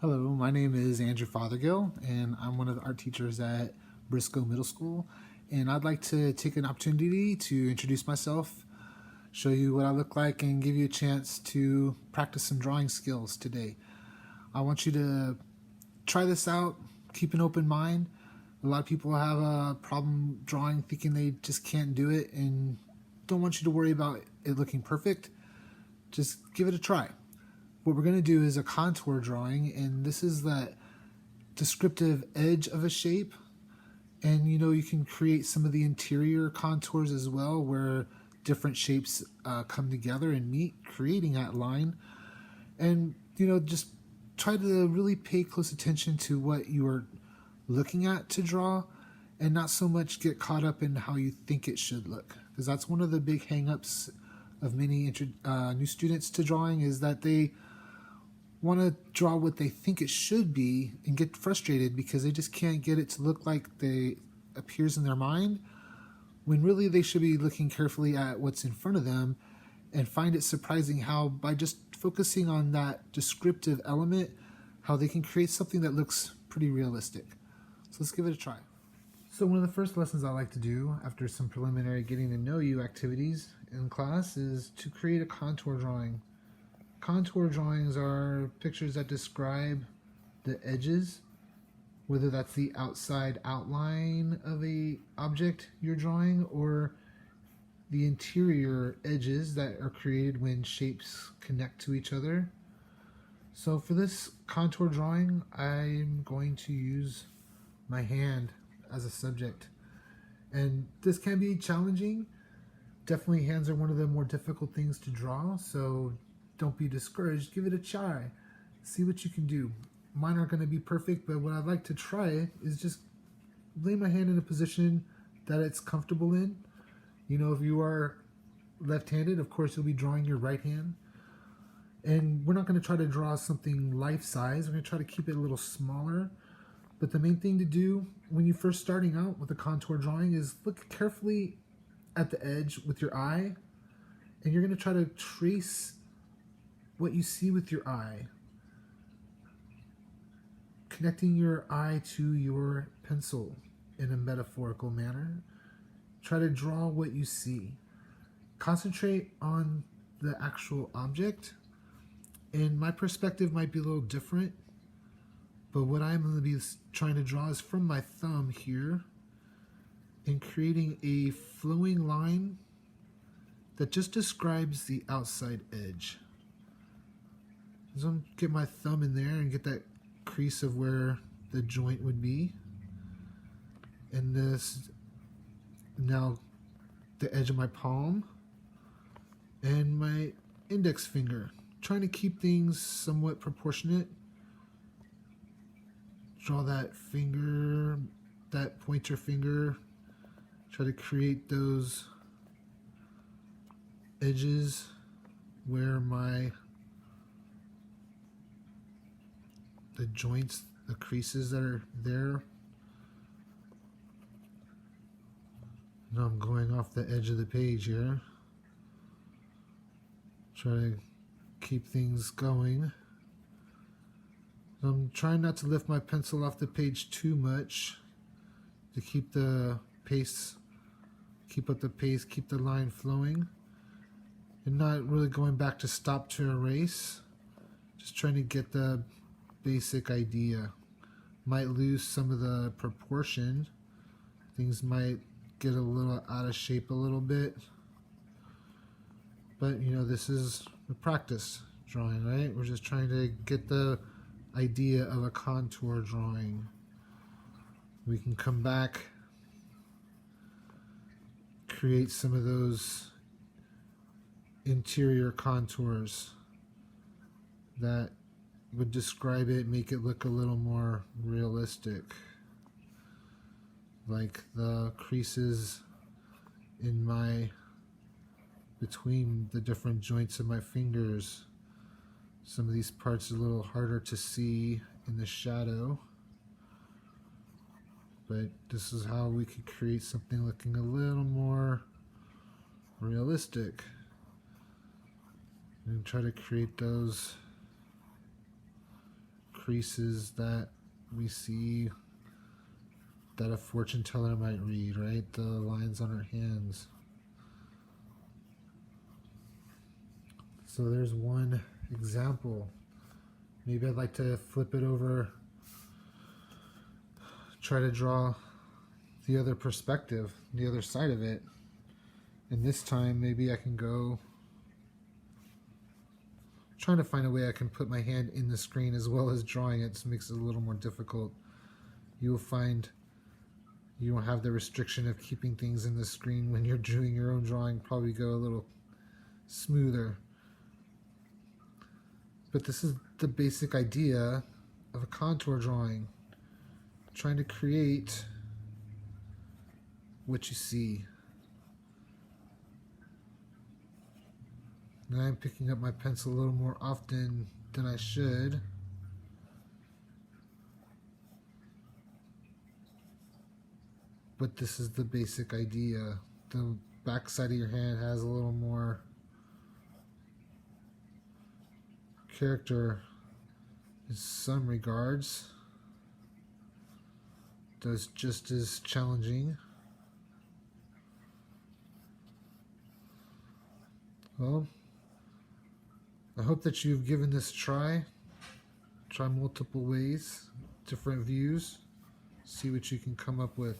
Hello, my name is Andrew Fothergill, and I'm one of the art teachers at Briscoe Middle School. And I'd like to take an opportunity to introduce myself, show you what I look like, and give you a chance to practice some drawing skills today. I want you to try this out, keep an open mind. A lot of people have a problem drawing, thinking they just can't do it, and don't want you to worry about it looking perfect. Just give it a try. What we're going to do is a contour drawing, and this is that descriptive edge of a shape. And you can create some of the interior contours as well, where different shapes come together and meet, creating that line. And just try to really pay close attention to what you are looking at to draw, and not so much get caught up in how you think it should look, because that's one of the big hang-ups of many new students to drawing, is that they want to draw what they think it should be and get frustrated because they just can't get it to look like they appears in their mind, when really they should be looking carefully at what's in front of them, and find it surprising how, by just focusing on that descriptive element, how they can create something that looks pretty realistic. So let's give it a try. So one of the first lessons I like to do after some preliminary getting to know you activities in class is to create a contour drawing. Contour drawings are pictures that describe the edges, whether that's the outside outline of a object you're drawing or the interior edges that are created when shapes connect to each other. So for this contour drawing, I'm going to use my hand as a subject. And this can be challenging. Definitely hands are one of the more difficult things to draw, so don't be discouraged. Give it a try. See what you can do. Mine aren't going to be perfect, but what I'd like to try is just lay my hand in a position that it's comfortable in. If you are left-handed, of course you'll be drawing your right hand. And we're not going to try to draw something life-size. We're going to try to keep it a little smaller. But the main thing to do when you're first starting out with a contour drawing is look carefully at the edge with your eye, and you're going to try to trace what you see with your eye, connecting your eye to your pencil in a metaphorical manner. Try to draw what you see. Concentrate on the actual object, and my perspective might be a little different, but what I'm going to be trying to draw is from my thumb here, and creating a flowing line that just describes the outside edge. So I'm going to get my thumb in there and get that crease of where the joint would be. And this, now the edge of my palm and my index finger. Trying to keep things somewhat proportionate. Draw that finger, that pointer finger. Try to create those edges where the joints, the creases that are there. Now I'm going off the edge of the page here. Try to keep things going. I'm trying not to lift my pencil off the page too much to keep the pace, keep up the pace, keep the line flowing, and not really going back to stop to erase. Just trying to get the basic idea. Might lose some of the proportion. Things might get a little out of shape a little bit. But this is a practice drawing, right? We're just trying to get the idea of a contour drawing. We can come back, create some of those interior contours that would describe it, make it look a little more realistic, like the creases in between the different joints of my fingers. Some of these parts are a little harder to see in the shadow, but this is how we could create something looking a little more realistic, and try to create those creases that we see that a fortune teller might read, right? The lines on her hands. So there's one example. Maybe I'd like to flip it over, try to draw the other perspective, the other side of it. And this time maybe I can go, trying to find a way I can put my hand in the screen as well as drawing it. This makes it a little more difficult. You will find you won't have the restriction of keeping things in the screen when you're doing your own drawing. Probably go a little smoother. But this is the basic idea of a contour drawing. Trying to create what you see. Now I'm picking up my pencil a little more often than I should. But this is the basic idea. The back side of your hand has a little more character in some regards. Does just as challenging. Well, I hope that you've given this a try. Try multiple ways, different views, see what you can come up with.